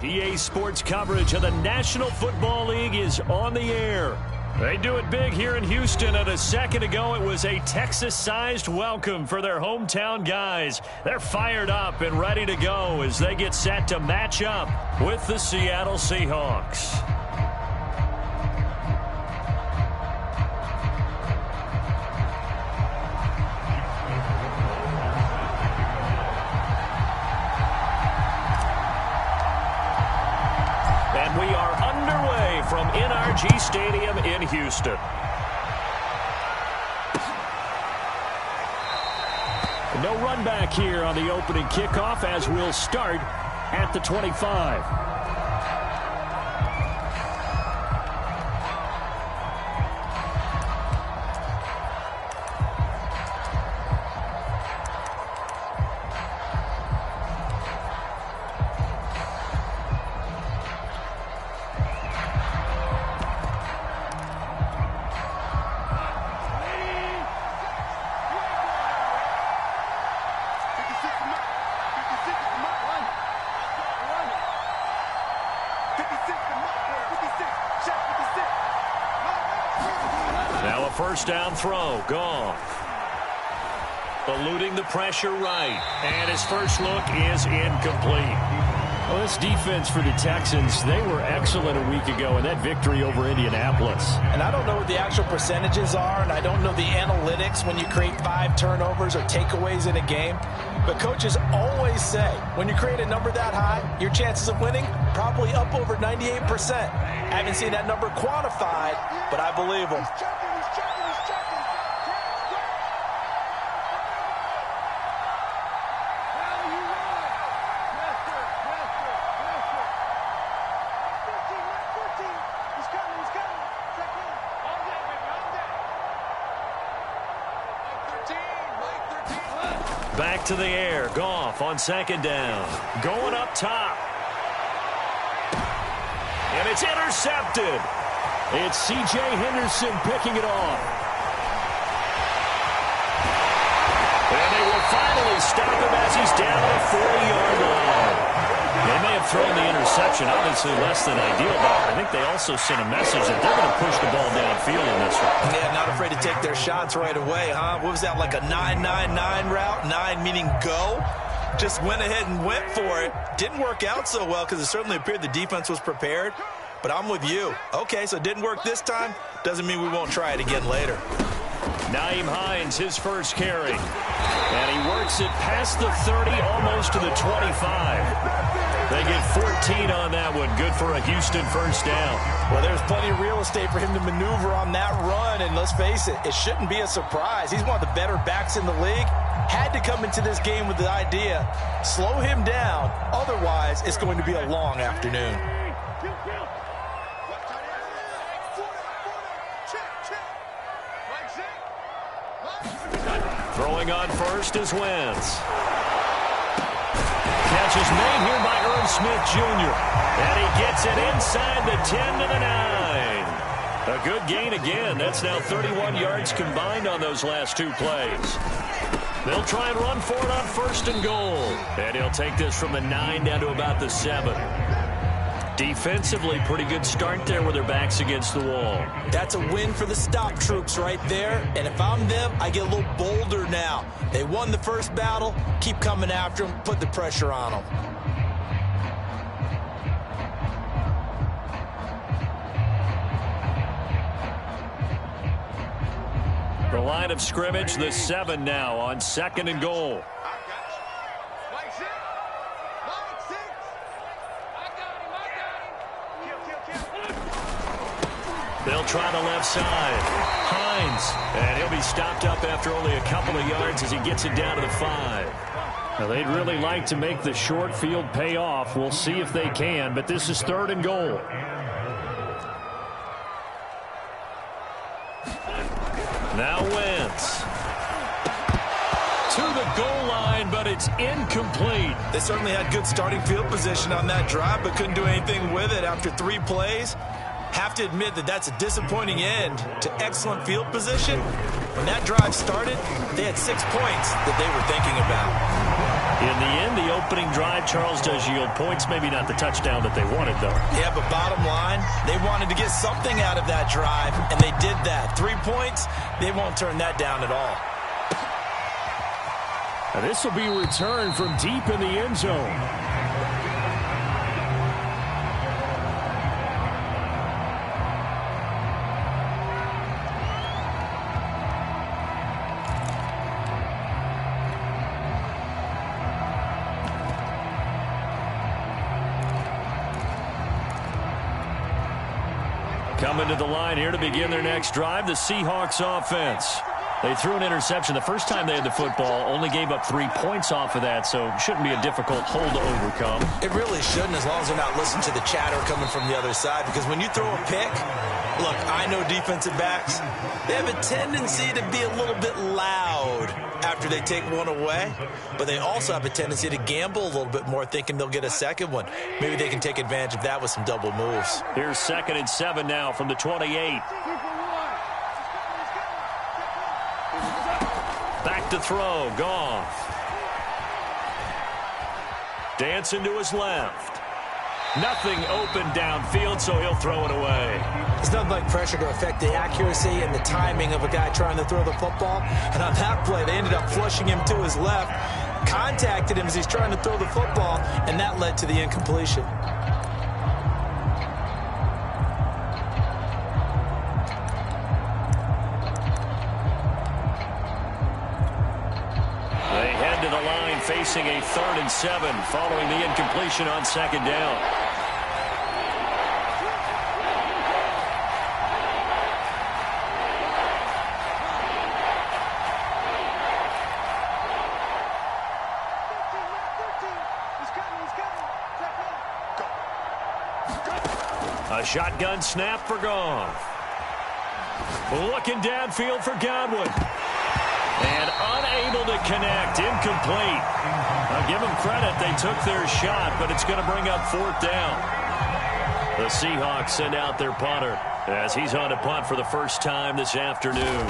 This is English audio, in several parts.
EA Sports coverage of the National Football League is on the air. They do it big here in Houston, and a second ago it was a Texas-sized welcome for their hometown guys. They're fired up and ready to go as they get set to match up with the Seattle Seahawks. And we are underway from NRG Stadium in Houston. No run back here on the opening kickoff as we'll start at the 25. Now a first down throw. Goff. Eluding the pressure right. And his first look is incomplete. Well, this defense for the Texans, they were excellent a week ago in that victory over Indianapolis. And I don't know what the actual percentages are, and I don't know the analytics when you create 5 turnovers or takeaways in a game. But coaches always say, when you create a number that high, your chances of winning probably up over 98%. I haven't seen that number quantified, but I believe them. Back to the air. Goff on second down. Going up top. And it's intercepted. It's C.J. Henderson picking it off. And they will finally stop him as he's down at the 40-yard line. They may have thrown the interception, obviously less than ideal, but I think they also sent a message that they're going to push the ball downfield in this one. Yeah, not afraid to take their shots right away, huh? What was that, like a 9-9-9 route? 9 meaning go? Just went ahead and went for it. Didn't work out so well because it certainly appeared the defense was prepared. But I'm with you. Okay, so it didn't work this time. Doesn't mean we won't try it again later. Nyheim Hines, his first carry. And he works it past the 30, almost to the 25. They get 14 on that one. Good for a Houston first down. Well, there's plenty of real estate for him to maneuver on that run. And let's face it, it shouldn't be a surprise. He's one of the better backs in the league. Had to come into this game with the idea, slow him down. Otherwise, it's going to be a long afternoon. Throwing on first is Wentz. Catch is made here by Irv Smith Jr. And he gets it inside the 10 to the 9. A good gain again. That's now 31 yards combined on those last 2 plays. They'll try and run for it on first and goal. And he'll take this from the 9 down to about the 7. Defensively, pretty good start there with their backs against the wall. That's a win for the stop troops right there. And if I'm them, I get a little bolder now. They won the first battle. Keep coming after them. Put the pressure on them. The line of scrimmage, the 7 now on second and goal. They'll try the left side. Hines, and he'll be stopped up after only a couple of yards as he gets it down to the 5. Now, they'd really like to make the short field pay off. We'll see if they can, but this is third and goal. Now Wentz. To the goal line, but it's incomplete. They certainly had good starting field position on that drive, but couldn't do anything with it after 3 plays. Have to admit that that's a disappointing end to excellent field position. When that drive started, they had 6 points that they were thinking about. In the end, the opening drive, Charles, does yield points. Maybe not the touchdown that they wanted, though. Yeah, but bottom line, they wanted to get something out of that drive, and they did that. 3 points, they won't turn that down at all. Now this will be returned from deep in the end zone. Coming to the line here to begin their next drive, the Seahawks offense. They threw an interception the first time they had the football, only gave up 3 points off of that, so shouldn't be a difficult hole to overcome. It really shouldn't, as long as they're not listening to the chatter coming from the other side, because when you throw a pick, look, I know defensive backs, they have a tendency to be a little bit loud after they take one away, but they also have a tendency to gamble a little bit more, thinking they'll get a second one. Maybe they can take advantage of that with some double moves. Here's 2nd and 7 now from the 28. Back to throw, Goff. Dancing to his left. Nothing open downfield, so he'll throw it away. It's nothing like pressure to affect the accuracy and the timing of a guy trying to throw the football. And on that play, they ended up flushing him to his left, contacted him as he's trying to throw the football, and that led to the incompletion. They head to the line facing a 3rd and 7 following the incompletion on 2nd down. A shotgun snap for Goff. Looking downfield for Godwin. And unable to connect. Incomplete. I'll give them credit. They took their shot, but it's going to bring up 4th down. The Seahawks send out their punter as he's on to punt for the first time this afternoon.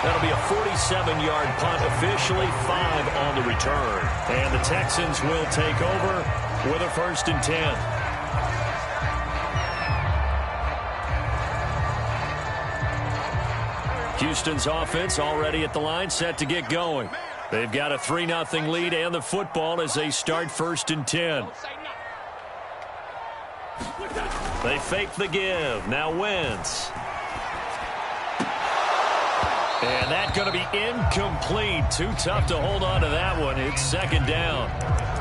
That'll be a 47-yard punt, officially 5 on the return. And the Texans will take over with a 1st and 10. Houston's offense already at the line, set to get going. They've got a 3-0 lead and the football as they start 1st and 10. They fake the give. Now Wentz. And that's going to be incomplete. Too tough to hold on to that one. It's 2nd down.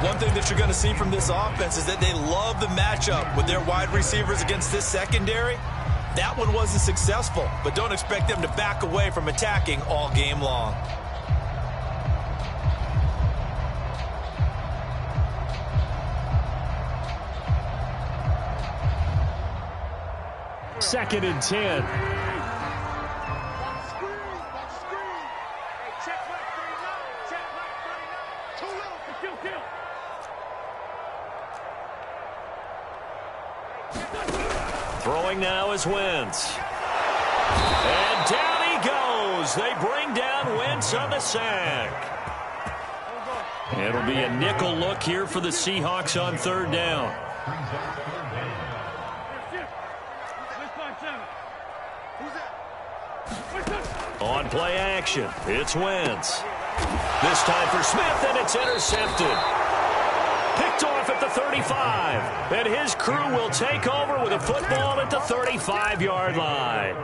One thing that you're going to see from this offense is that they love the matchup with their wide receivers against this secondary. That one wasn't successful, but don't expect them to back away from attacking all game long. Second and 10. Throwing now is Wentz. And down he goes. They bring down Wentz on the sack. It'll be a nickel look here for the Seahawks on 3rd down. On play action, it's Wentz. This time for Smith, and it's intercepted. Picked off at the 35. And his crew will take over with a football at the 35-yard line.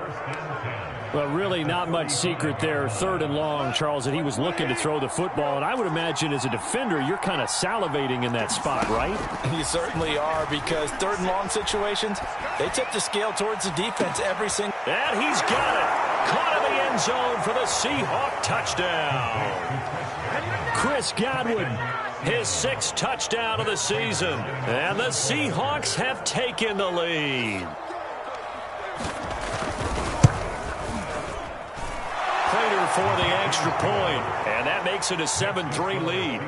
Well, really not much secret there. 3rd and long, Charles, that he was looking to throw the football. And I would imagine as a defender, you're kind of salivating in that spot, right? You certainly are, because 3rd and long situations, they tip the scale towards the defense every single. And he's got it. Caught in the end zone for the Seahawk touchdown. Chris Godwin, his 6th touchdown of the season. And the Seahawks have taken the lead. Prater for the extra point, and that makes it a 7-3 lead.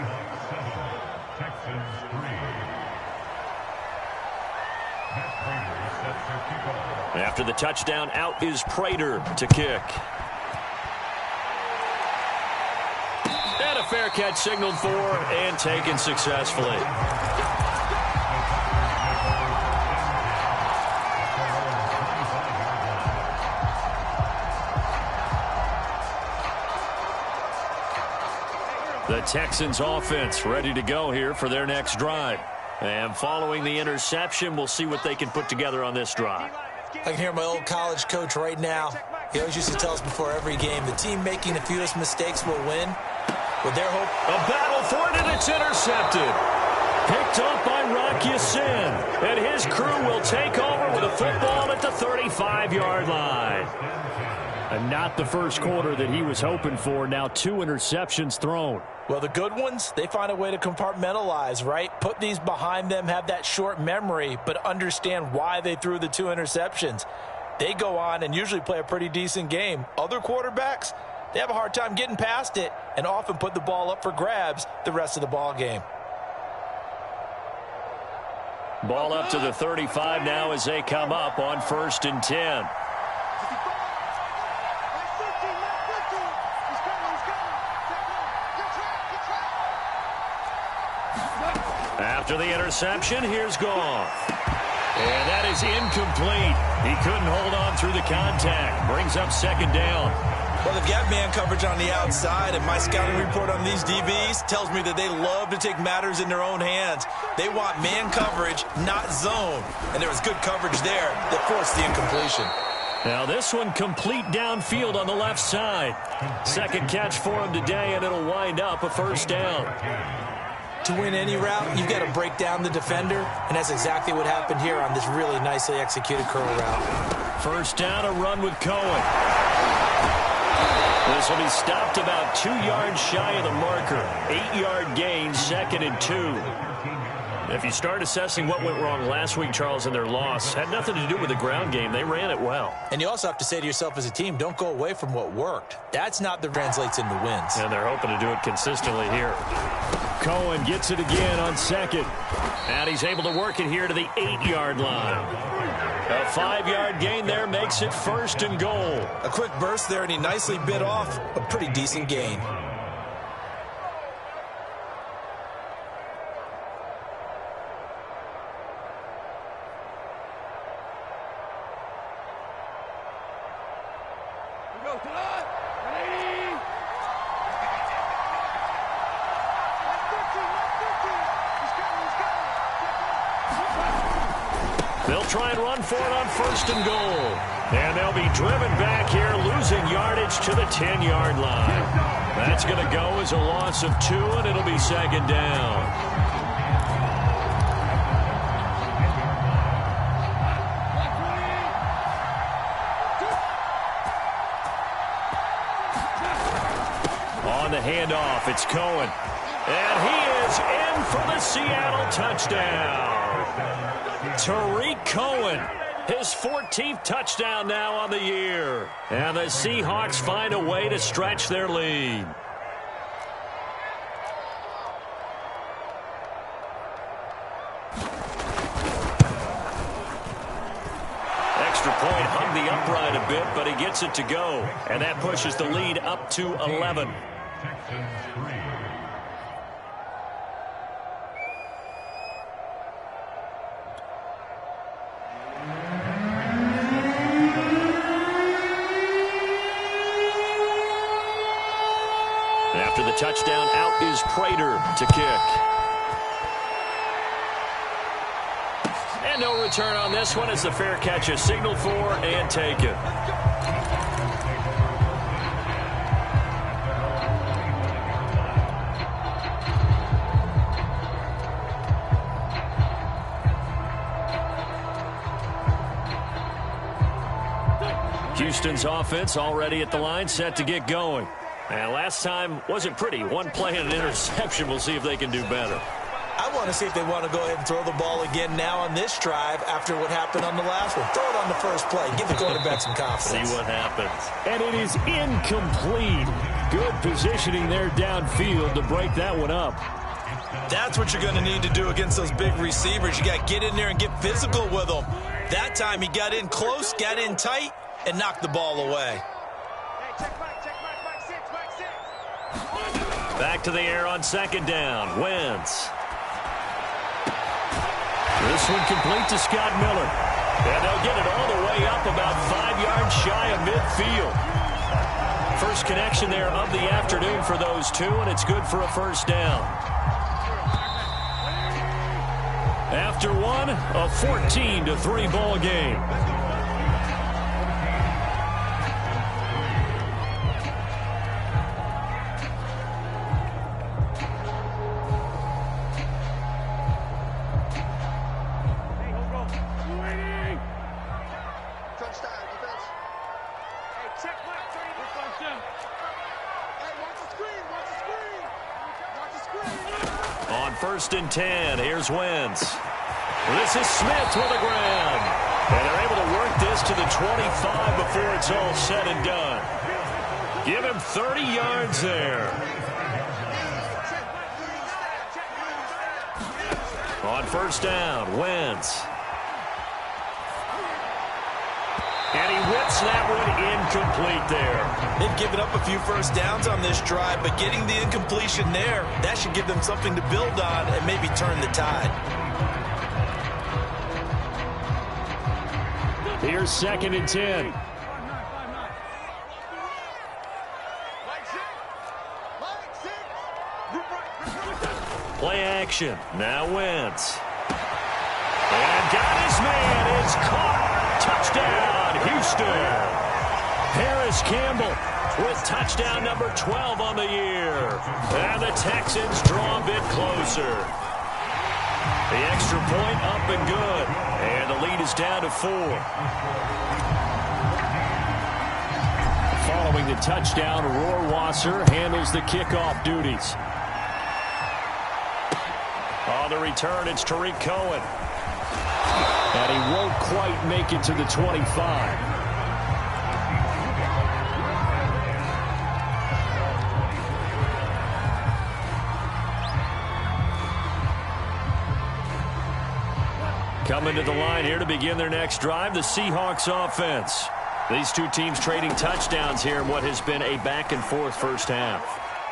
After the touchdown, out is Prater to kick. And a fair catch signaled for and taken successfully. The Texans offense ready to go here for their next drive. And following the interception, we'll see what they can put together on this drive. I can hear my old college coach right now. He always used to tell us before every game, the team making the fewest mistakes will win. With their hope. A battle for it, and it's intercepted. Picked up by Rock Ya-Sin. And his crew will take over with a football at the 35-yard line. And not the first quarter that he was hoping for. Now 2 interceptions thrown. Well, the good ones, they find a way to compartmentalize, right? Put these behind them, have that short memory, but understand why they threw the 2 interceptions. They go on and usually play a pretty decent game. Other quarterbacks, they have a hard time getting past it and often put the ball up for grabs the rest of the ball game. Ball up to the 35 now as they come up on 1st and 10. After the interception, here's Goff. And that is incomplete. He couldn't hold on through the contact. Brings up 2nd down. Well, they've got man coverage on the outside, and my scouting report on these DBs tells me that they love to take matters in their own hands. They want man coverage, not zone. And there was good coverage there that forced the incompletion. Now this one complete downfield on the left side. 2nd catch for him today, and it'll wind up a 1st down. To win any route, you've got to break down the defender, and that's exactly what happened here on this really nicely executed curl route. 1st down, a run with Cohen. This will be stopped about 2 yards shy of the marker. 8-yard gain, 2nd and 2. If you start assessing what went wrong last week, Charles, in their loss, had nothing to do with the ground game. They ran it well. And you also have to say to yourself as a team, don't go away from what worked. That's not that translates into wins. And they're hoping to do it consistently here. Cohen gets it again on 2nd. And he's able to work it here to the 8-yard line. A 5-yard gain there makes it 1st and goal. A quick burst there, and he nicely bit off a pretty decent gain. They'll try and run for it on 1st and goal. And they'll be driven back here, losing yardage to the 10-yard line. That's going to go as a loss of 2, and it'll be 2nd down. On the handoff, it's Cohen. And he is in for the Seattle touchdown. Tariq Cohen, his 14th touchdown now on the year. And the Seahawks find a way to stretch their lead. Extra point hung the upright a bit, but he gets it to go. And that pushes the lead up to 11. After the touchdown, out is Prater to kick. And no return on this one as the fair catch is signaled for and taken. Houston's offense already at the line, set to get going. And last time wasn't pretty. One play and an interception. We'll see if they can do better. I want to see if they want to go ahead and throw the ball again now on this drive after what happened on the last one. Throw it on the first play. Give the quarterback some confidence. See what happens. And it is incomplete. Good positioning there downfield to break that one up. That's what you're going to need to do against those big receivers. You got to get in there and get physical with them. That time he got in close, got in tight, and knocked the ball away. Back to the air on second down. Wentz. This one complete to Scott Miller. And they'll get it all the way up about 5 yards shy of midfield. First connection there of the afternoon for those two, and it's good for a first down. After one, a 14-3 ball game. On 1st and 10, here's Wentz. This is Smith with the ground. And they're able to work this to the 25 before it's all said and done. Give him 30 yards there. On 1st down, Wentz. And he whips that one incomplete there. They've given up a few first downs on this drive, but getting the incompletion there, that should give them something to build on and maybe turn the tide. Here's 2nd and 10. Play action. Now Wentz. And got his man. Is caught. Touchdown, Houston. Harris Campbell with touchdown number 12 on the year. And the Texans draw a bit closer. The extra point up and good. And the lead is down to 4. Following the touchdown, Rohrwasser handles the kickoff duties. On the return, it's Tariq Cohen. And he won't quite make it to the 25. Coming to the line here to begin their next drive, the Seahawks offense. These two teams trading touchdowns here in what has been a back-and-forth first half.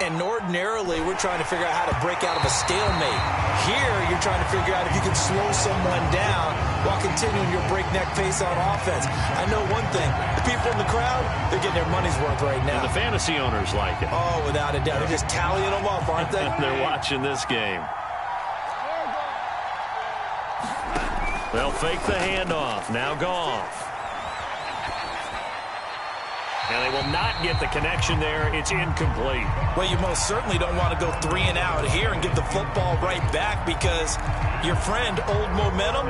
And ordinarily, we're trying to figure out how to break out of a stalemate. Here, you're trying to figure out if you can slow someone down while continuing your breakneck pace on offense. I know one thing. The people in the crowd, they're getting their money's worth right now. And the fantasy owners like it. Oh, without a doubt. They're just tallying them up, aren't they? They're watching this game. They'll fake the handoff. Now Goff. And they will not get the connection there. It's incomplete. Well, you most certainly don't want to go 3 and out here and get the football right back because your friend, Old Momentum,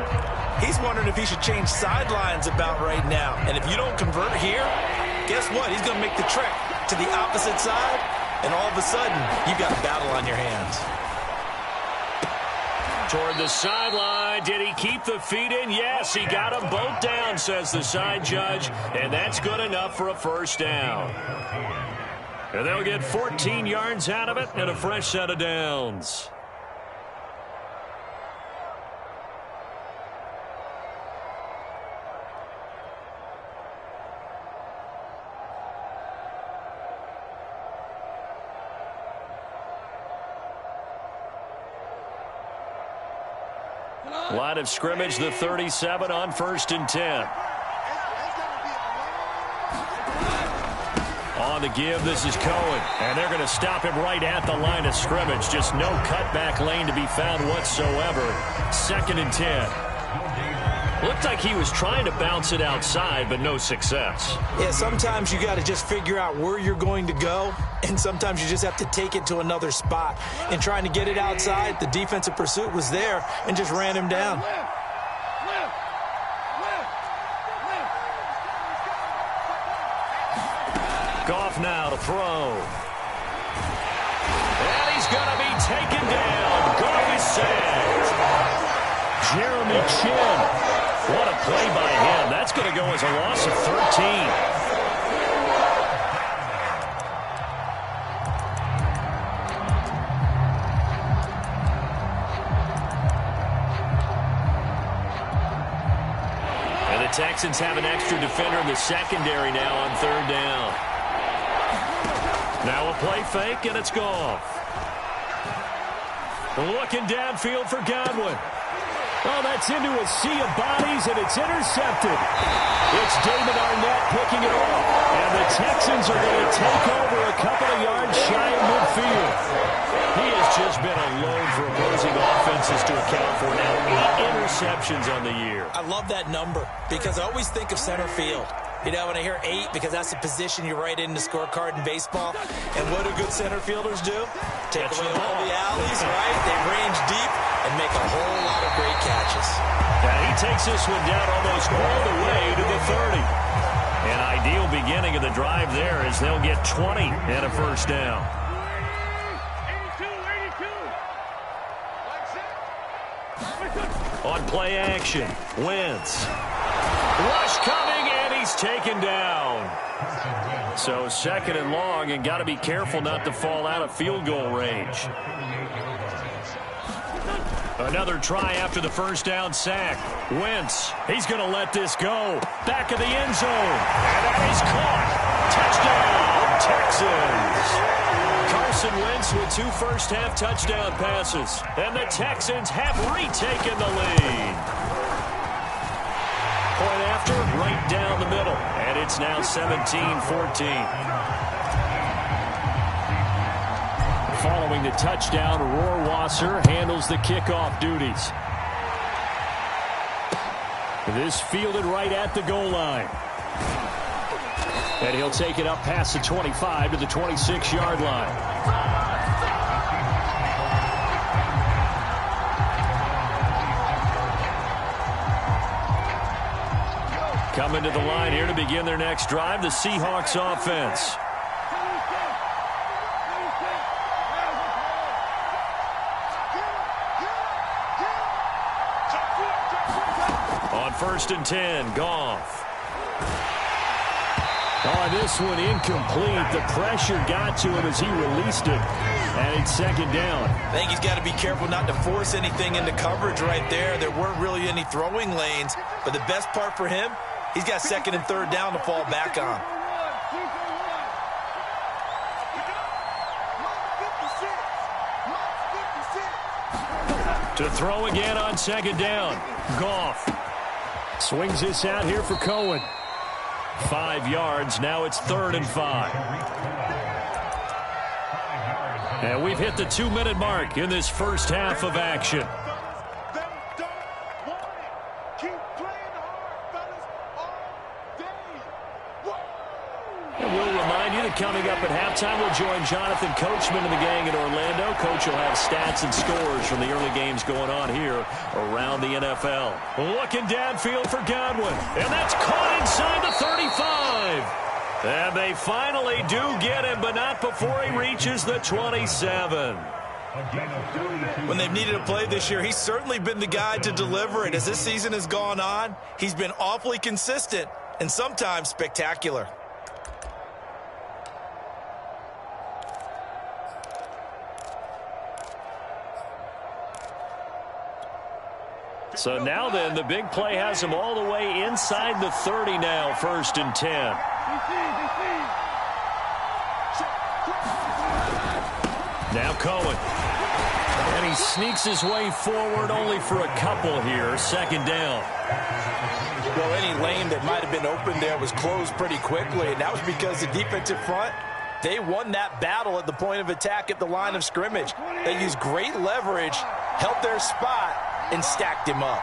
he's wondering if he should change sidelines about right now. And if you don't convert here, guess what? He's going to make the trek to the opposite side, and all of a sudden, you've got a battle on your hands. Toward the sideline. Did he keep the feet in? Yes, he got them both down, says the side judge. And that's good enough for a first down. And they'll get 14 yards out of it and a fresh set of downs. Line of scrimmage, the 37 on 1st and 10. On the give, this is Cohen. And they're going to stop him right at the line of scrimmage. Just no cutback lane to be found whatsoever. 2nd and 10. Looked like he was trying to bounce it outside, but no success. Yeah, sometimes you got to just figure out where you're going to go, and sometimes you just have to take it to another spot. And trying to get it outside, the defensive pursuit was there and just ran him down. Goff now to throw. And he's going to be taken down. Goff is sacked. Jeremy Chin. What a play by him. That's going to go as a loss of 13. Texans have an extra defender in the secondary now on third down. Now a play fake, and it's Goff. Looking downfield for Godwin. Oh, that's into a sea of bodies, and it's intercepted. It's David Arnett picking it off. And the Texans are going to take over a couple of yards shy of midfield. He has just been a load for opposing offenses to account for now. 8 interceptions on the year. I love that number because I always think of center field. You know, when I hear 8, because that's the position you write in the scorecard in baseball. And what do good center fielders do? Take away all the alleys, right? They range deep and make a whole lot of great catches. Now he takes this one down almost all the way to the 30. An ideal beginning of the drive there as they'll get 20 and a first down. On play action, Wentz. Rush coming, and he's taken down. So second and long, and got to be careful not to fall out of field goal range. Another try after the first down sack. Wentz, he's going to let this go. Back of the end zone. And that is caught. Touchdown, Texans. Carson Wentz with 2 first-half touchdown passes. And the Texans have retaken the lead. Point after, right down the middle. And it's now 17-14. Following the touchdown, Rohrwasser handles the kickoff duties. This fielded right at the goal line. And he'll take it up past the 25 to the 26-yard line. Coming to the line here to begin their next drive, the Seahawks offense. On 1st and 10, Goff. Oh, this one incomplete. The pressure got to him as he released it. And it's second down. I think he's got to be careful not to force anything into coverage right there. There weren't really any throwing lanes. But the best part for him, he's got second and third down to fall back on. To throw again on second down. Goff. Swings this out here for Cohen. 5 yards. Now it's 3rd and 5. And we've hit the 2-minute mark in this first half of action. Coming up at halftime, we'll join Jonathan Coachman and the gang in Orlando. Coach will have stats and scores from the early games going on here around the NFL. Looking downfield for Godwin, and that's caught inside the 35. And they finally do get him, but not before he reaches the 27. When they've needed a play this year, he's certainly been the guy to deliver it. As this season has gone on, he's been awfully consistent and sometimes spectacular. So now then, the big play has him all the way inside the 30 now, 1st and 10. Now Cohen. And he sneaks his way forward only for a couple here, 2nd down. Well, any lane that might have been open there was closed pretty quickly, and that was because the defensive front, they won that battle at the point of attack at the line of scrimmage. They used great leverage, held their spot, and stacked him up.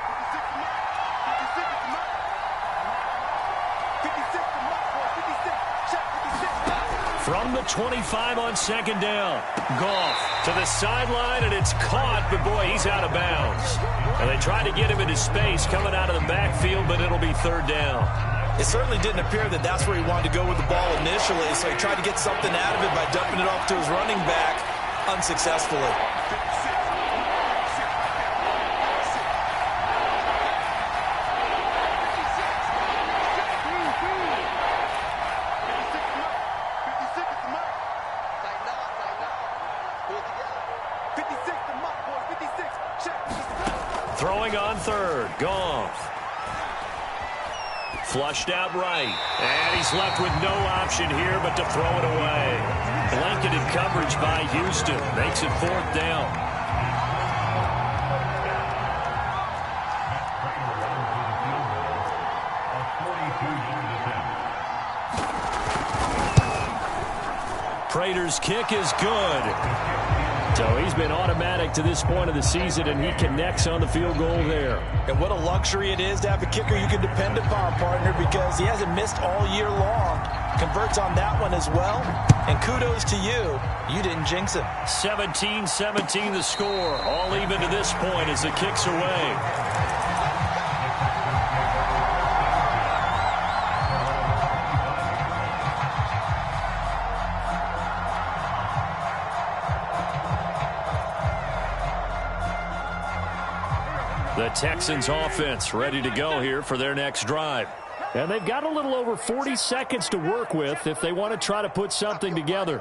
From the 25 on 2nd down. Goff to the sideline, and it's caught, but boy, he's out of bounds. And they tried to get him into space coming out of the backfield, but it'll be 3rd down. It certainly didn't appear that that's where he wanted to go with the ball initially, so he tried to get something out of it by dumping it off to his running back unsuccessfully. Throwing on 3rd, Goff. Flushed out right. And he's left with no option here but to throw it away. Blanketed coverage by Houston. Makes it 4th down. Prater's kick is good. So he's been automatic to this point of the season, and he connects on the field goal there. And what a luxury it is to have a kicker you can depend upon, partner, because he hasn't missed all year long. Converts on that one as well. And kudos to you. You didn't jinx him. 17-17 the score. All even to this point as the kick's away. The Texans offense ready to go here for their next drive. And they've got a little over 40 seconds to work with if they want to try to put something together.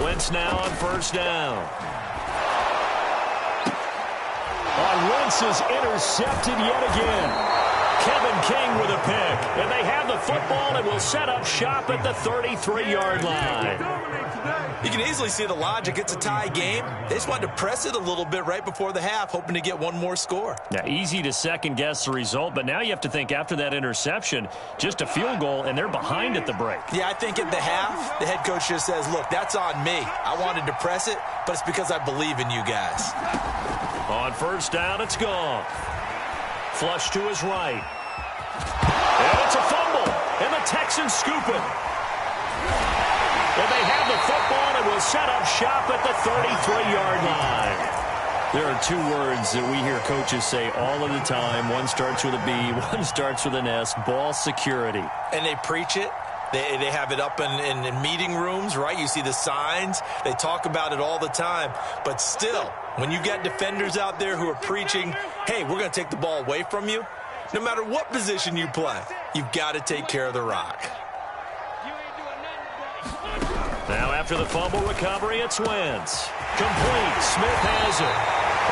Wentz now on 1st down. Wentz is intercepted yet again. Kevin King with a pick. And they have the football and will set up shop at the 33-yard line. You can easily see the logic. It's a tie game. They just wanted to press it a little bit right before the half, hoping to get one more score. Now, easy to second-guess the result, but now you have to think after that interception, just a field goal, and they're behind at the break. Yeah, I think at the half, the head coach just says, look, that's on me. I wanted to press it, but it's because I believe in you guys. On 1st down, it's gone. Flush to his right. And it's a fumble, and the Texans scoop it. And they have the football and will set up shop at the 33-yard line. There are 2 words that we hear coaches say all of the time. One starts with a B, one starts with an S, ball security. And they preach it. They have it up in meeting rooms, right? You see the signs. They talk about it all the time. But still, when you got defenders out there who are preaching, hey, we're going to take the ball away from you, no matter what position you play, you've got to take care of the rock. Now after the fumble recovery, it's Wentz. Complete. Smith has it.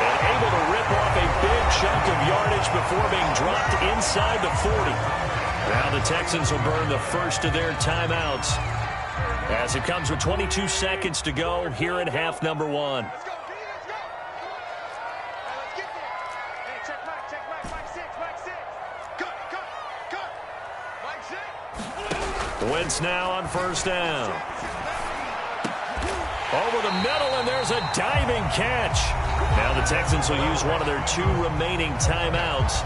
And able to rip off a big chunk of yardage before being dropped inside the 40. Now the Texans will burn the first of their timeouts as it comes with 22 seconds to go here in half number 1. Wentz now on 1st down. Over the middle, and there's a diving catch. Now the Texans will use one of their 2 remaining timeouts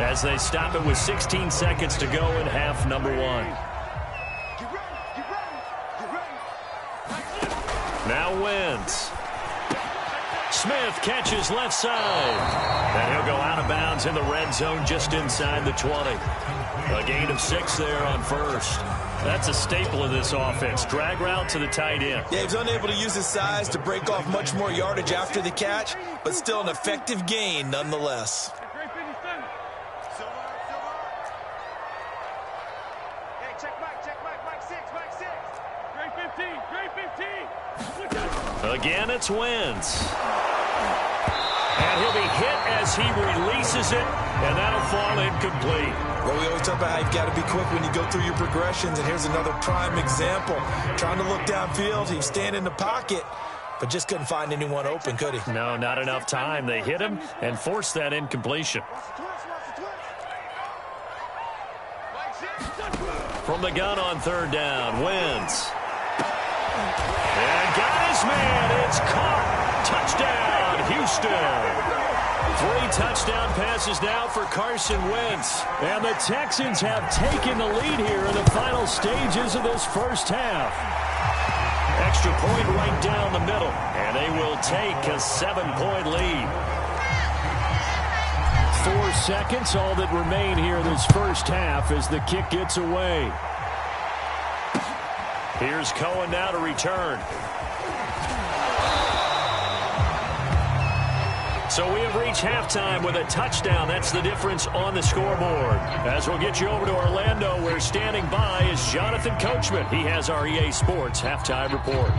as they stop it with 16 seconds to go in half number 1. Now Wentz. Smith catches left side. And he'll go out of bounds in the red zone just inside the 20. A gain of 6 there on 1st. That's a staple of this offense. Drag route to the tight end. Yeah, he's unable to use his size to break off much more yardage after the catch, but still an effective gain nonetheless. Again, it's Wentz. And he'll be hit as he releases it, and that'll fall incomplete. Well, we always talk about how you've got to be quick when you go through your progressions, and here's another prime example. Trying to look downfield, he was standing in the pocket, but just couldn't find anyone open, could he? No, not enough time. They hit him and forced that incompletion. From the gun on 3rd down, Wentz. And got his man. It's caught. Touchdown, Houston. 3 touchdown passes now for Carson Wentz. And the Texans have taken the lead here in the final stages of this first half. Extra point right down the middle. And they will take a 7-point lead. 4 seconds, all that remain here in this first half as the kick gets away. Here's Cohen now to return. So we have reached halftime with a touchdown. That's the difference on the scoreboard. As we'll get you over to Orlando, where standing by is Jonathan Coachman. He has our EA Sports halftime report.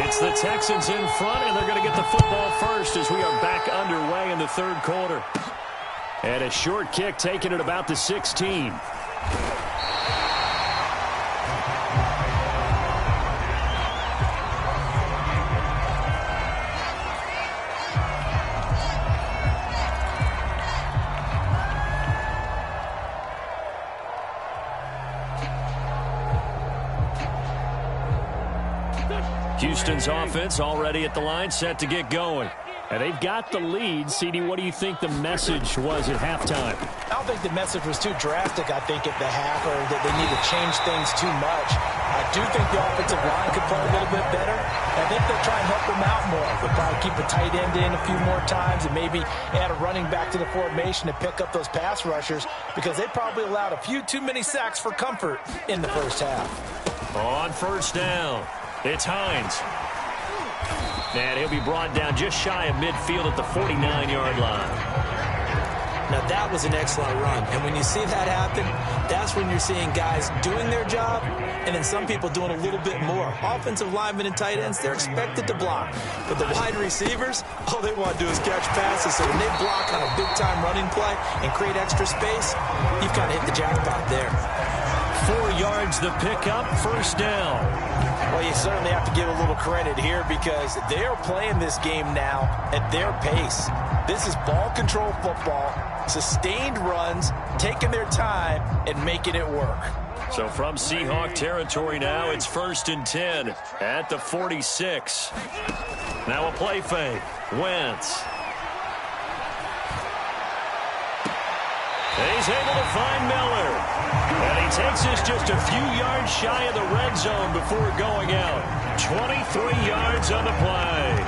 It's It's the Texans in front, and they're going to get the football first as we are back underway in the third quarter. And a short kick taken at about the 16. Houston's offense already at the line, set to get going. And they've got the lead. CD, what do you think the message was at halftime? I don't think the message was too drastic, I think, at the half, or that they need to change things too much. I do think the offensive line could play a little bit better. I think they'll try and help them out more. They'll probably keep a tight end in a few more times and maybe add a running back to the formation to pick up those pass rushers, because they probably allowed a few too many sacks for comfort in the first half. On first down, it's Hines. And he'll be brought down just shy of midfield at the 49-yard line. Now, that was an excellent run. And when you see that happen, that's when you're seeing guys doing their job and then some people doing a little bit more. Offensive linemen and tight ends, they're expected to block. But the wide receivers, all they want to do is catch passes. So when they block on a big-time running play and create extra space, you've kind of hit the jackpot there. 4 yards the pickup, first down. Well, you certainly have to give a little credit here because they're playing this game now at their pace. This is ball control football, sustained runs, taking their time, and making it work. So from Seahawk territory now, it's 1st and 10 at the 46. Now a play fake. Wentz. And he's able to find Miller. And he takes this just a few yards shy of the red zone before going out. 23 yards on the play.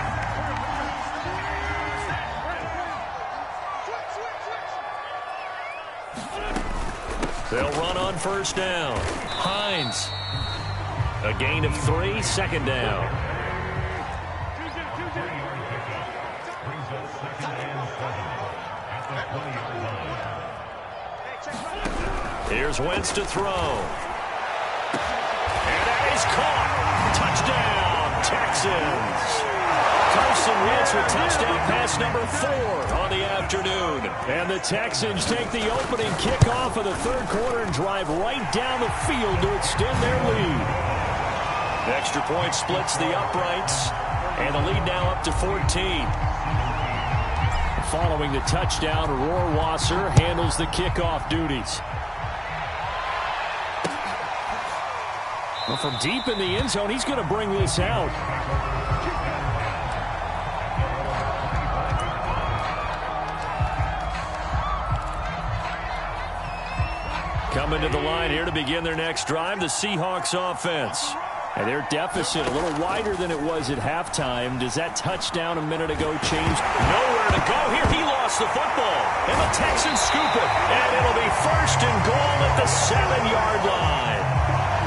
They'll run on first down. Hines. A gain of 3, second down. Here's Wentz to throw. And that is caught. Touchdown, Texans. Carson Wentz with touchdown pass number 4 on the afternoon. And the Texans take the opening kickoff of the third quarter and drive right down the field to extend their lead. The extra point splits the uprights. And the lead now up to 14. Following the touchdown, Rohrwasser handles the kickoff duties. Well, from deep in the end zone, he's going to bring this out. Coming to the line here to begin their next drive, the Seahawks offense. And their deficit a little wider than it was at halftime. Does that touchdown a minute ago change? Nowhere to go here. He lost the football. And the Texans scoop it. And it'll be 1st and goal at the 7-yard line.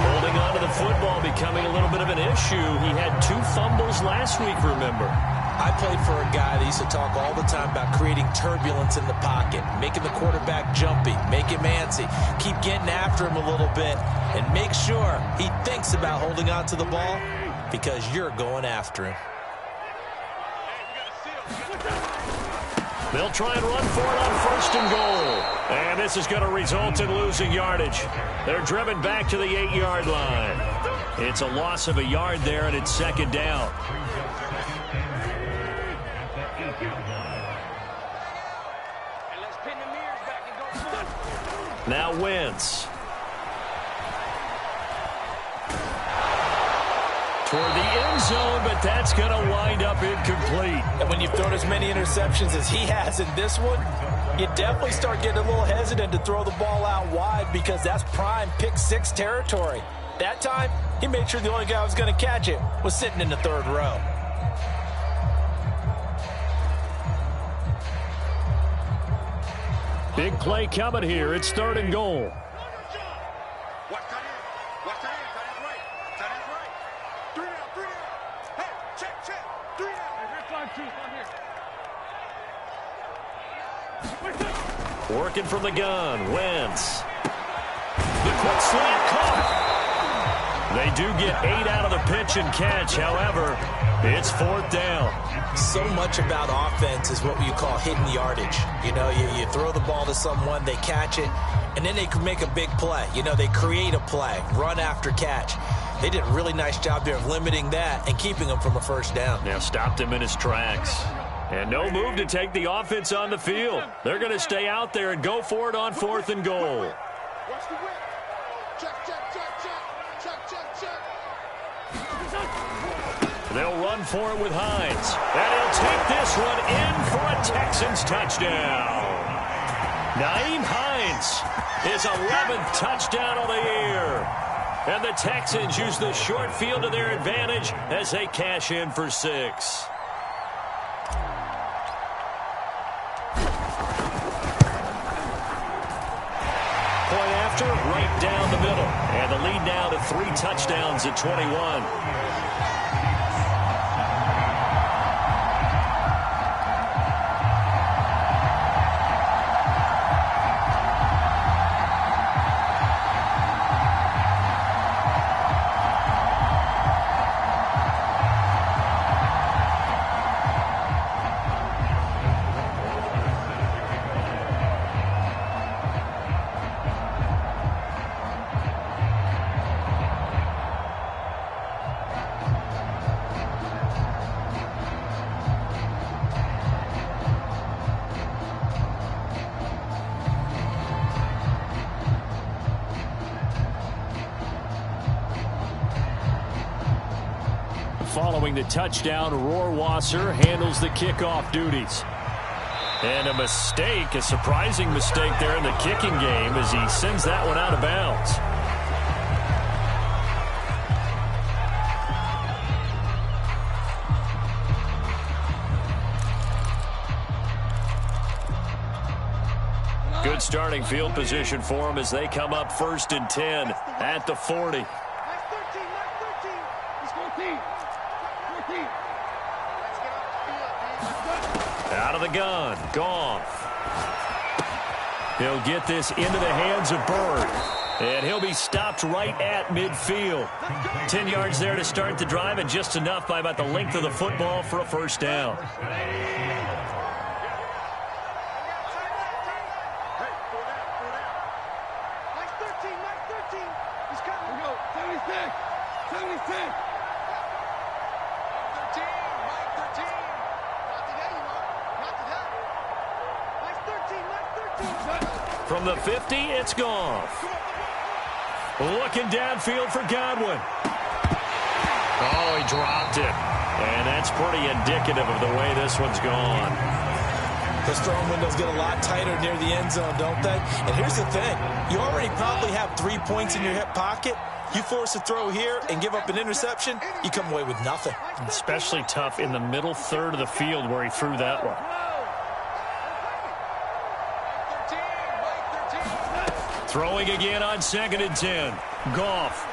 Holding on to the football becoming a little bit of an issue. He had 2 fumbles last week, remember. I played for a guy that used to talk all the time about creating turbulence in the pocket, making the quarterback jumpy, make him antsy, keep getting after him a little bit, and make sure he thinks about holding on to the ball because you're going after him. They'll try and run for it on 1st and goal. And this is going to result in losing yardage. They're driven back to the 8-yard line. It's a loss of a yard there, and it's 2nd down. Now Wentz. Toward the end zone, but that's going to wind up incomplete. And when you've thrown as many interceptions as he has in this one, you definitely start getting a little hesitant to throw the ball out wide because that's prime pick 6 territory. That time, he made sure the only guy who was going to catch it was sitting in the 3rd row. Big play coming here. It's 3rd and goal. Working from the gun, Wentz. The quick slant caught. They do get 8 out of the pitch and catch. However, it's 4th down. So much about offense is what you call hidden yardage. You know, you throw the ball to someone, they catch it, and then they can make a big play. You know, they create a play, run after catch. They did a really nice job there of limiting that and keeping him from a first down. Now stopped him in his tracks. And no move to take the offense on the field. They're going to stay out there and go for it on 4th and goal. Watch the whip. Check, check, check, check. Check, check, check. They'll run for it with Hines. And he'll take this one in for a Texans touchdown. Nyheim Hines, his 11th touchdown of the year. And the Texans use the short field to their advantage as they cash in for 6. Point after, right down the middle. And the lead now to 3 touchdowns at 21. Following the touchdown, Rohrwasser handles the kickoff duties. And a mistake, a surprising mistake there in the kicking game as he sends that one out of bounds. Good starting field position for them as they come up 1st and 10 at the 40. Out of the gun, Goff. He'll get this into the hands of Bird. And he'll be stopped right at midfield. 10 yards there to start the drive, and just enough by about the length of the football for a first down. From the 50, it's Goff. Looking downfield for Godwin. Oh, he dropped it. And that's pretty indicative of the way this one's gone. The throwing windows get a lot tighter near the end zone, don't they? And here's the thing. You already probably have 3 points in your hip pocket. You force a throw here and give up an interception, you come away with nothing. Especially tough in the middle third of the field where he threw that one. Throwing again on 2nd and 10. Goff.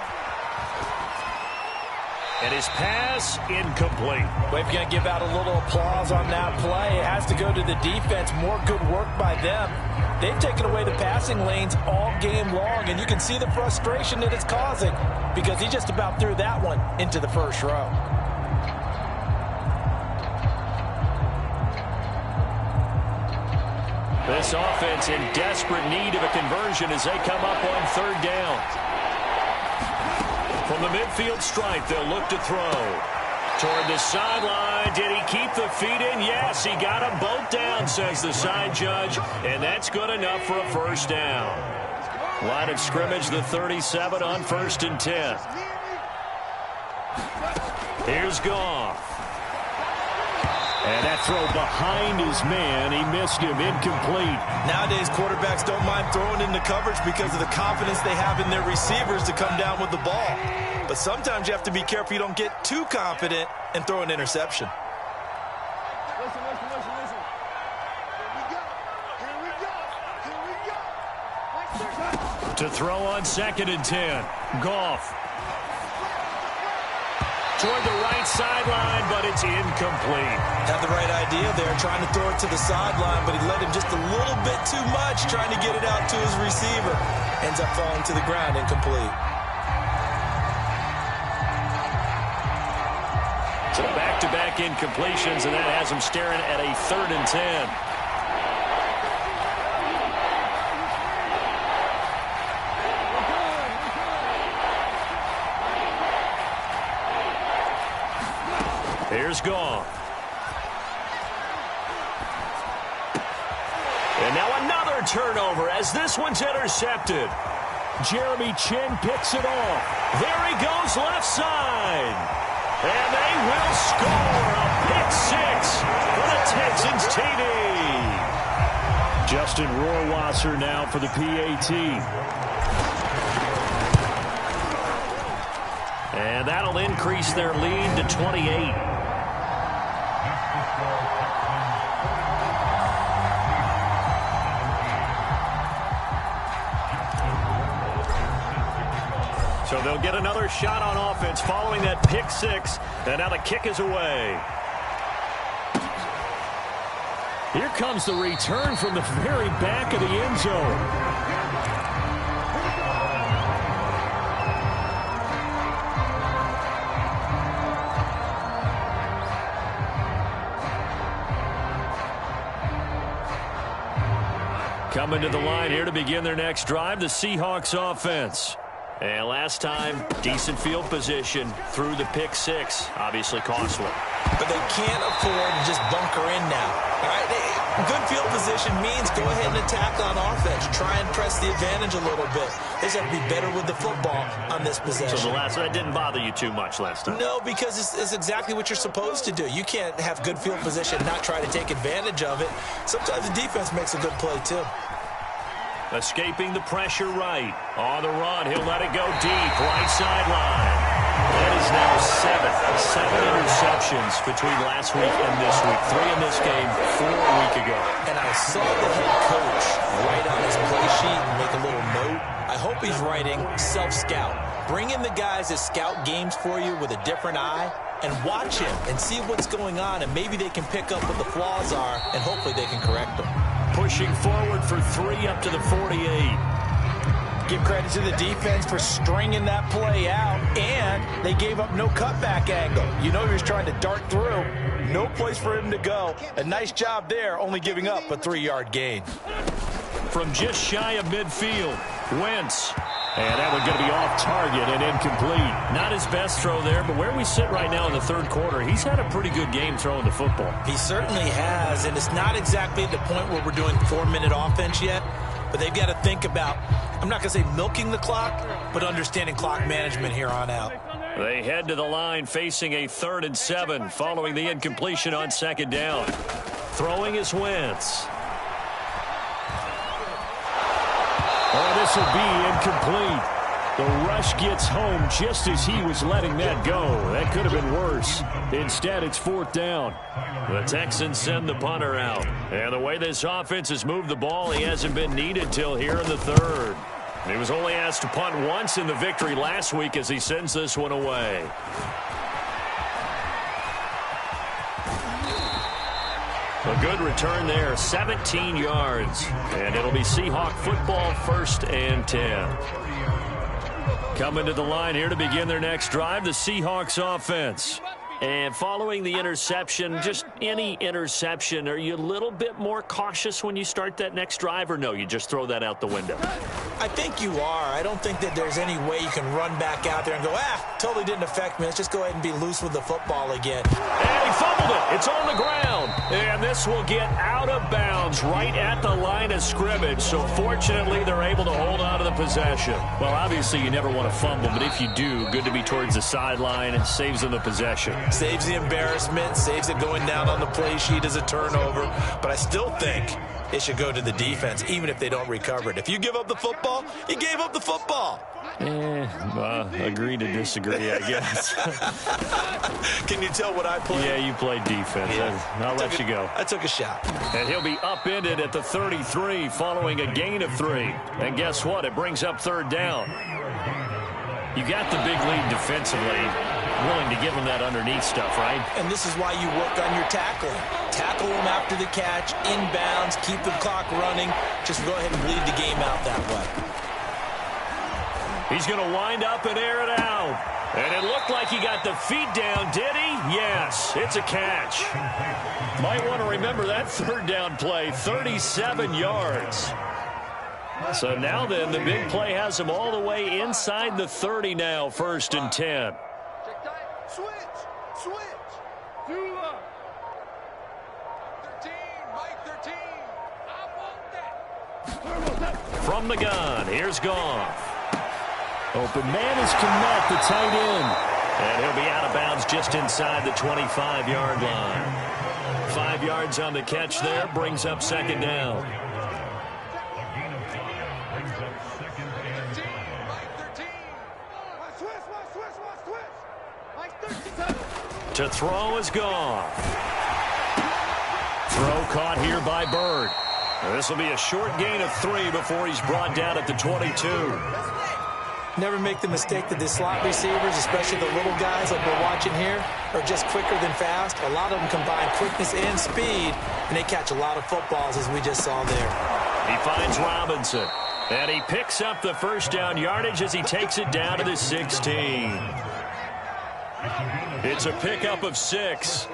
And his pass incomplete. Well, if you're going to give out a little applause on that play, it has to go to the defense. More good work by them. They've taken away the passing lanes all game long, and you can see the frustration that it's causing because he just about threw that one into the first row. This offense in desperate need of a conversion as they come up on 3rd down. From the midfield stripe, they'll look to throw. Toward the sideline, did he keep the feet in? Yes, he got them both down, says the side judge, and that's good enough for a first down. Line of scrimmage, the 37 on 1st and 10. Here's Goff. And that throw behind his man, he missed him, incomplete. Nowadays, quarterbacks don't mind throwing into coverage because of the confidence they have in their receivers to come down with the ball. But sometimes you have to be careful you don't get too confident and throw an interception. Listen. Here we go. To throw on 2nd and 10. Goff. Toward the right sideline, but it's incomplete. Had the right idea there, trying to throw it to the sideline, but he led him just a little bit too much, trying to get it out to his receiver. Ends up falling to the ground, incomplete. incompletions, and that has them staring at a 3rd and 10. Here's Gone. And now another turnover as this one's intercepted. Jeremy Chin picks it off. There he goes left side. And they will score a pick 6 for the Texans TD. Justin Rohrwasser now for the PAT. And that'll increase their lead to 28. So they'll get another shot on offense following that pick 6. And now the kick is away. Here comes the return from the very back of the end zone. Coming to the line here to begin their next drive, the Seahawks offense. And last time, decent field position through the pick 6. Obviously costly. But they can't afford to just bunker in now. All right? Good field position means go ahead and attack on offense. Try and press the advantage a little bit. They just have to be better with the football on this possession. So that didn't bother you too much last time? No, because it's exactly what you're supposed to do. You can't have good field position and not try to take advantage of it. Sometimes the defense makes a good play, too. Escaping the pressure right. On the run, he'll let it go deep. Right sideline. That is now 7 interceptions between last week and this week. 3 in this game, 4 a week ago. And I saw the head coach write on his play sheet and make a little note. I hope he's writing self-scout. Bring in the guys that scout games for you with a different eye and watch him and see what's going on, and maybe they can pick up what the flaws are, and hopefully they can correct them. Pushing forward for 3 up to the 48. Give credit to the defense for stringing that play out, and they gave up no cutback angle. You know he was trying to dart through. No place for him to go. A nice job there, only giving up a 3-yard gain. From just shy of midfield, Wentz. And that one going to be off target and incomplete. Not his best throw there, but where we sit right now in the 3rd quarter, he's had a pretty good game throwing the football. He certainly has, and it's not exactly at the point where we're doing 4-minute offense yet, but they've got to think about, I'm not going to say milking the clock, but understanding clock management here on out. They head to the line facing a 3rd and 7 following the incompletion on 2nd down. Throwing is Wentz. Oh, this will be incomplete. The rush gets home just as he was letting that go. That could have been worse. Instead, it's 4th down. The Texans send the punter out. And the way this offense has moved the ball, he hasn't been needed till here in the 3rd. He was only asked to punt once in the victory last week as he sends this one away. A good return there, 17 yards. And it'll be Seahawk football, 1st and 10. Coming to the line here to begin their next drive, the Seahawks offense. And following the interception, just any interception, are you a little bit more cautious when you start that next drive, or no, you just throw that out the window? I think you are. I don't think that there's any way you can run back out there and go, totally didn't affect me. Let's just go ahead and be loose with the football again. And he fumbled it. It's on the ground. And this will get out of bounds right at the line of scrimmage. So fortunately, they're able to hold on to the possession. Well, obviously, you never want to fumble, but if you do, good to be towards the sideline. It saves them the possession. Saves the embarrassment, saves it going down on the play sheet as a turnover. But I still think it should go to the defense, even if they don't recover it. If you give up the football, you gave up the football. Agree to disagree, I guess. Can you tell what I played? Yeah, you played defense. Yeah. I'll let you go. I took a shot. And he'll be upended at the 33 following a gain of 3. And guess what? It brings up 3rd down. You got the big lead defensively, willing to give them that underneath stuff, right? And this is why you work on your tackling. Tackle them after the catch, inbounds, keep the clock running. Just go ahead and bleed the game out that way. He's going to wind up and air it out. And it looked looked like he got the feet down, did he? Yes, it's a catch. Might want to remember that third down play, 37 yards. So now then, the big play has him all the way inside the 30 now, 1st and 10. Switch. 13, Mike 13. I want that. From the gun, here's Goff. Open man is Connect, the tight end. And he'll be out of bounds just inside the 25-yard line. 5 yards on the catch there, brings up 2nd down. To throw is Goff. Throw caught here by Bird. This will be a short gain of 3 before he's brought down at the 22. Never make the mistake that the slot receivers, especially the little guys like we're watching here, are just quicker than fast. A lot of them combine quickness and speed, and they catch a lot of footballs, as we just saw there. He finds Robinson, and he picks up the 1st down yardage as he takes it down to the 16. It's a pickup of 6.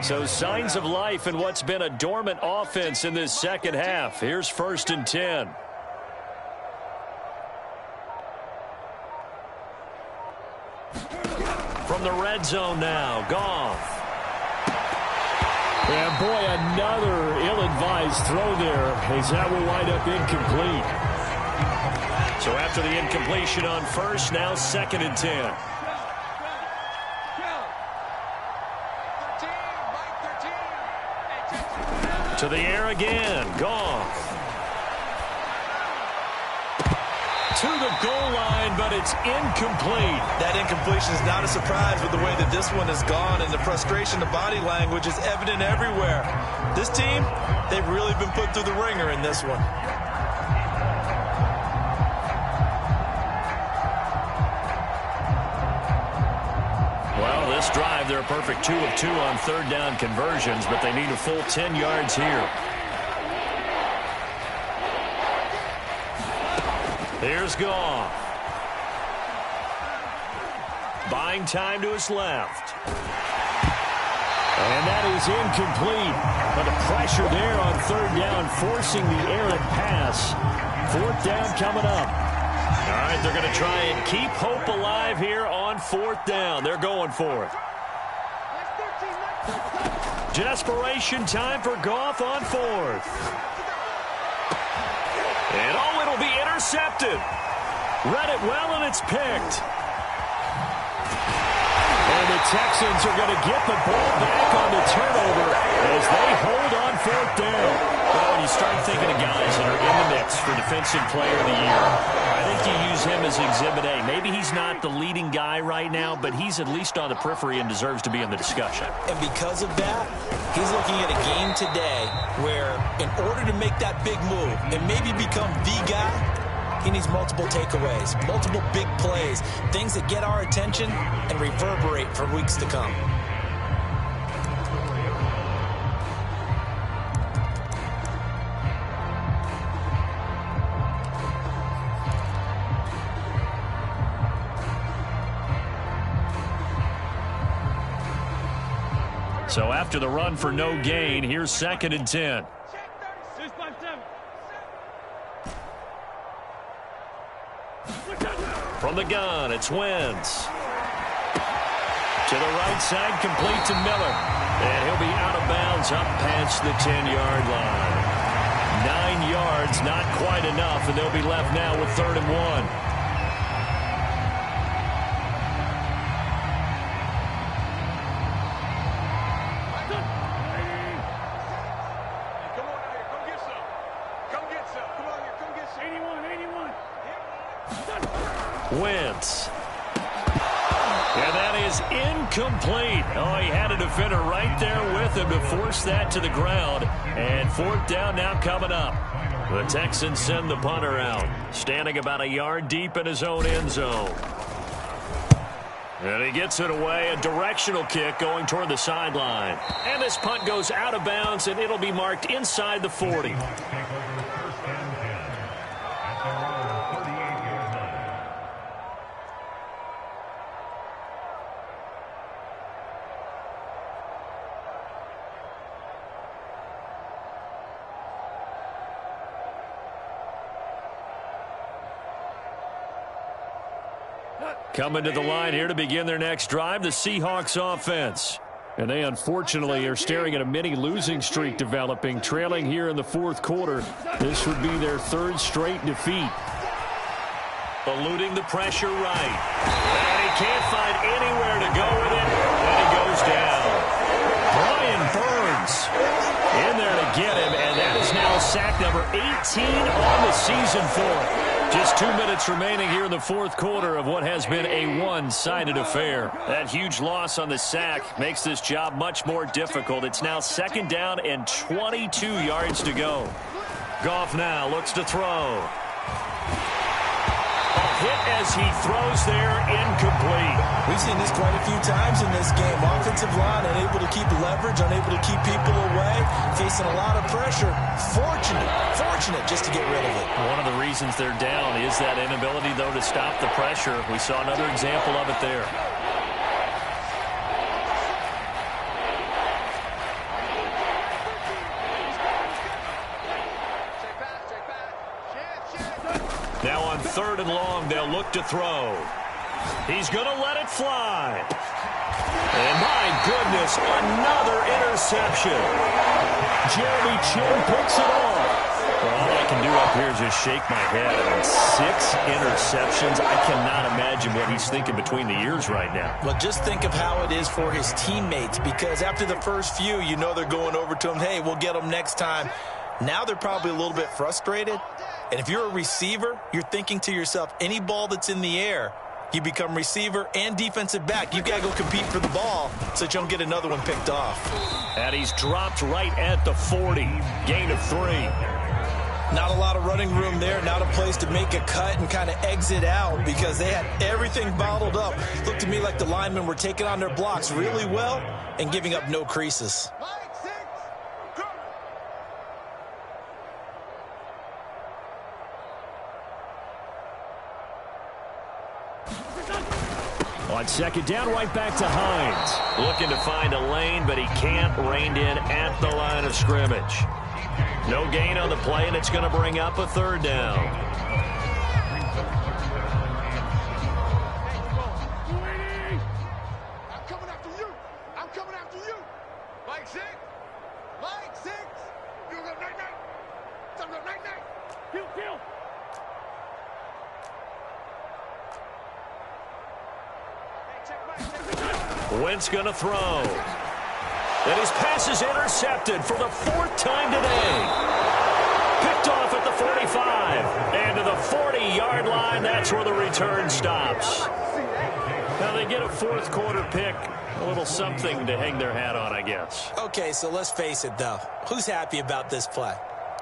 So signs of life in what's been a dormant offense in this second half. Here's 1st and 10. From the red zone now, Goff. And boy, another ill-advised throw there, as that will wind up incomplete. So after the incompletion on 1st, now 2nd and 10. To the air again, Goff. To the goal line, but it's incomplete. That incompletion is not a surprise with the way that this one has gone, and the frustration, the body language is evident everywhere. This team, they've really been put through the ringer in this one. Well, this drive, they're a perfect 2 of 2 on 3rd down conversions, but they need a full 10 yards here. Here's Goff. Buying time to his left. And that is incomplete. But the pressure there on 3rd down, forcing the errant pass. 4th down coming up. All right, they're going to try and keep hope alive here on 4th down. They're going for it. Desperation time for Goff on 4th. And oh, it'll be intercepted. Read it well, and it's picked. And the Texans are going to get the ball back on the turnover as they hold on 4th down. Well, when you start thinking of guys that are in the mix for Defensive Player of the Year, I think you use him as Exhibit A. Maybe he's not the leading guy right now, but he's at least on the periphery and deserves to be in the discussion. And because of that, he's looking at a game today where in order to make that big move and maybe become the guy, he needs multiple takeaways, multiple big plays, things that get our attention and reverberate for weeks to come. So after the run for no gain, here's 2nd and 10. From the gun, it's Wentz. To the right side, complete to Miller. And he'll be out of bounds up past the 10-yard line. 9 yards, not quite enough, and they'll be left now with 3rd and 1. Wentz. And that is incomplete. Oh, he had a defender right there with him to force that to the ground. And 4th down now coming up. The Texans send the punter out, standing about a yard deep in his own end zone. And he gets it away, a directional kick going toward the sideline. And this punt goes out of bounds, and it'll be marked inside the 40. Coming to the line here to begin their next drive, the Seahawks offense. And they unfortunately are staring at a mini losing streak developing, trailing here in the fourth quarter. This would be their third straight defeat. Eluding the pressure right. And he can't find anywhere to go with it. And he goes down. Brian Burns in there to get him. And that is now sack number 18 on the season for him. Just 2 minutes remaining here in the fourth quarter of what has been a one-sided affair. That huge loss on the sack makes this job much more difficult. It's now second down and 22 yards to go. Goff now looks to throw. Hit as he throws there, incomplete. We've seen this quite a few times in this game. Offensive line unable to keep leverage, unable to keep people away, facing a lot of pressure. Fortunate just to get rid of it. One of the reasons they're down is that inability, though, to stop the pressure. We saw another example of it there. Now on third and long, they'll look to throw. He's going to let it fly. And my goodness, another interception. Jeremy Chin picks it off. Well, all I can do up here is just shake my head. I mean, 6 interceptions. I cannot imagine what he's thinking between the ears right now. Well, just think of how it is for his teammates, because after the first few, you know they're going over to him, hey, we'll get them next time. Now they're probably a little bit frustrated. And if you're a receiver, you're thinking to yourself, any ball that's in the air, you become receiver and defensive back. You've got to go compete for the ball so that you don't get another one picked off. And he's dropped right at the 40. Gain of 3. Not a lot of running room there. Not a place to make a cut and kind of exit out because they had everything bottled up. Looked to me like the linemen were taking on their blocks really well and giving up no creases. On second down, right back to Hines. Looking to find a lane, but he can't. Reined in at the line of scrimmage. No gain on the play, and it's going to bring up a third down. I'm coming after you. I'm coming after you. Mike 6. Mike 6. You go night-night. Some go night-night. Kill. Wentz going to throw. And his pass is intercepted for the 4th time today. Picked off at the 45. And to the 40-yard line, that's where the return stops. Now they get a fourth quarter pick. A little something to hang their hat on, I guess. Okay, so let's face it, though. Who's happy about this play?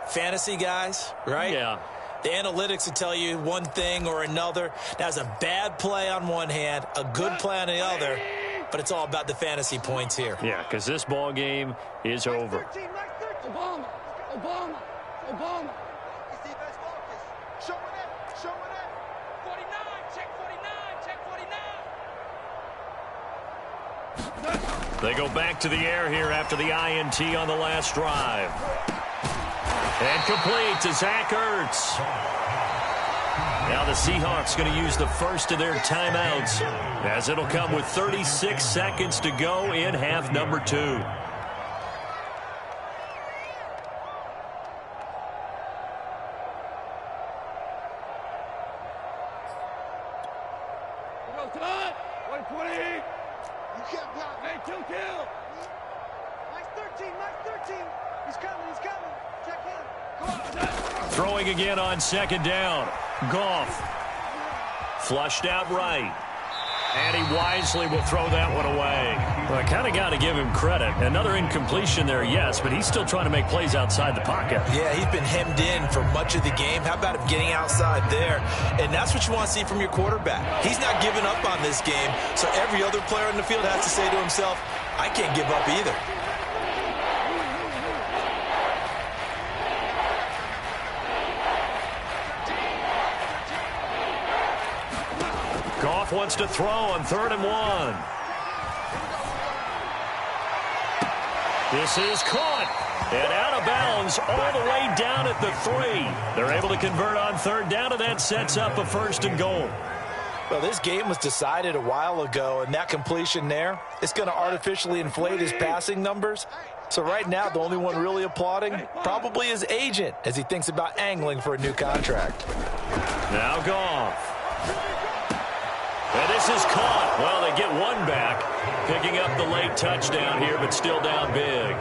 Fantasy guys, right? Yeah. The analytics will tell you one thing or another. That's a bad play on one hand, a good play on the other, but it's all about the fantasy points here. Yeah, because this ball game is over. Obama. It's defense focus. Showing it. 49, check 49. They go back to the air here after the INT on the last drive. And complete to Zach Ertz. Now the Seahawks going to use the first of their timeouts, as it'll come with 36 seconds to go in half number 2. You can't block. Hey, kill. Mike 13. He's coming. Check him. Throwing again on second down. Goff. Flushed out right. And he wisely will throw that one away. Well, I kind of got to give him credit. Another incompletion there, yes, but he's still trying to make plays outside the pocket. Yeah, he's been hemmed in for much of the game. How about him getting outside there? And that's what you want to see from your quarterback. He's not giving up on this game, so every other player in the field has to say to himself, I can't give up either. Goff wants to throw on 3rd and 1. This is caught and out of bounds all the way down at the 3. They're able to convert on 3rd down, and that sets up a 1st and goal. Well, this game was decided a while ago, and that completion there, it's going to artificially inflate his passing numbers. So right now, the only one really applauding probably his agent as he thinks about angling for a new contract. Now Goff. And this is caught. Well, they get one back, picking up the late touchdown here, but still down big.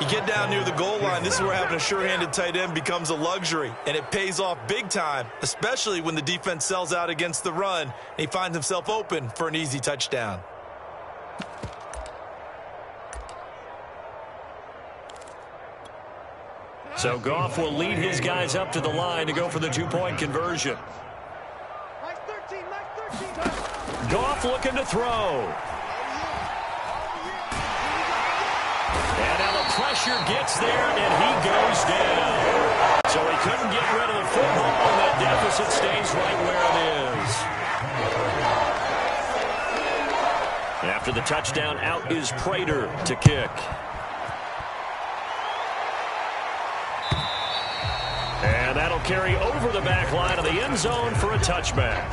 You get down near the goal line, this is where having a sure-handed tight end becomes a luxury, and it pays off big time, especially when the defense sells out against the run, and he finds himself open for an easy touchdown. So Goff will lead his guys up to the line to go for the two-point conversion. Goff looking to throw. And now the pressure gets there, and he goes down. So he couldn't get rid of the football, and that deficit stays right where it is. After the touchdown, out is Prater to kick. And that'll carry over the back line of the end zone for a touchback.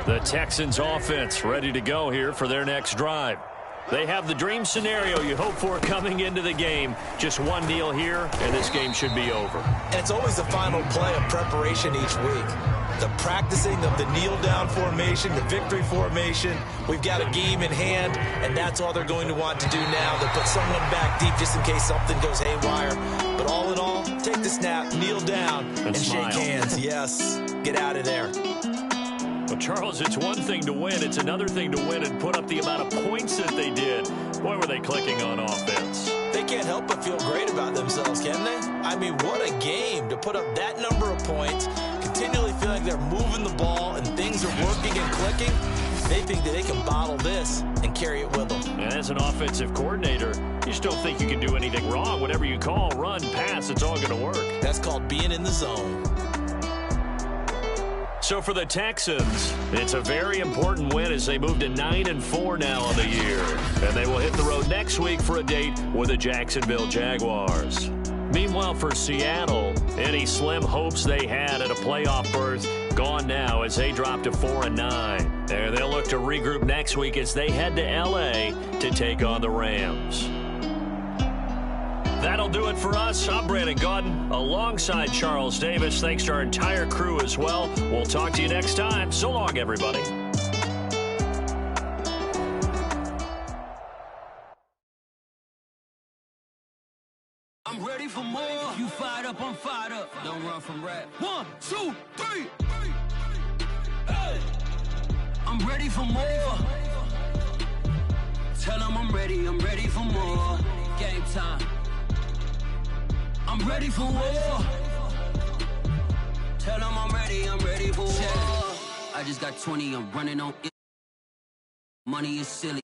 The Texans offense ready to go here for their next drive. They have the dream scenario you hope for coming into the game. Just one kneel here, and this game should be over. And it's always the final play of preparation each week. The practicing of the kneel-down formation, the victory formation. We've got a game in hand, and that's all they're going to want to do now. They'll put someone back deep just in case something goes haywire. But all in all, take the snap, kneel down, and shake hands. Yes, get out of there. Well, Charles, it's one thing to win. It's another thing to win and put up the amount of points that they did. Boy, were they clicking on offense. They can't help but feel great about themselves, can they? I mean, what a game to put up that number of points, continually feel like they're moving the ball and things are working and clicking. They think that they can bottle this and carry it with them. And as an offensive coordinator, you just don't think you can do anything wrong. Whatever you call, run, pass, it's all going to work. That's called being in the zone. So for the Texans, it's a very important win as they move to 9-4 now on the year. And they will hit the road next week for a date with the Jacksonville Jaguars. Meanwhile, for Seattle, any slim hopes they had at a playoff berth gone now as they drop to 4-9. And they'll look to regroup next week as they head to L.A. to take on the Rams. That'll do it for us. I'm Brandon Gaudin alongside Charles Davis. Thanks to our entire crew as well. We'll talk to you next time. So long, everybody. I'm ready for more. You fired up, I'm fired up. Don't run from rap. 1, 2, 3. Hey. I'm ready for more. Tell them I'm ready for more. Game time. I'm ready for war. Tell them I'm ready for war. I just got 20, I'm running on it. Money is silly.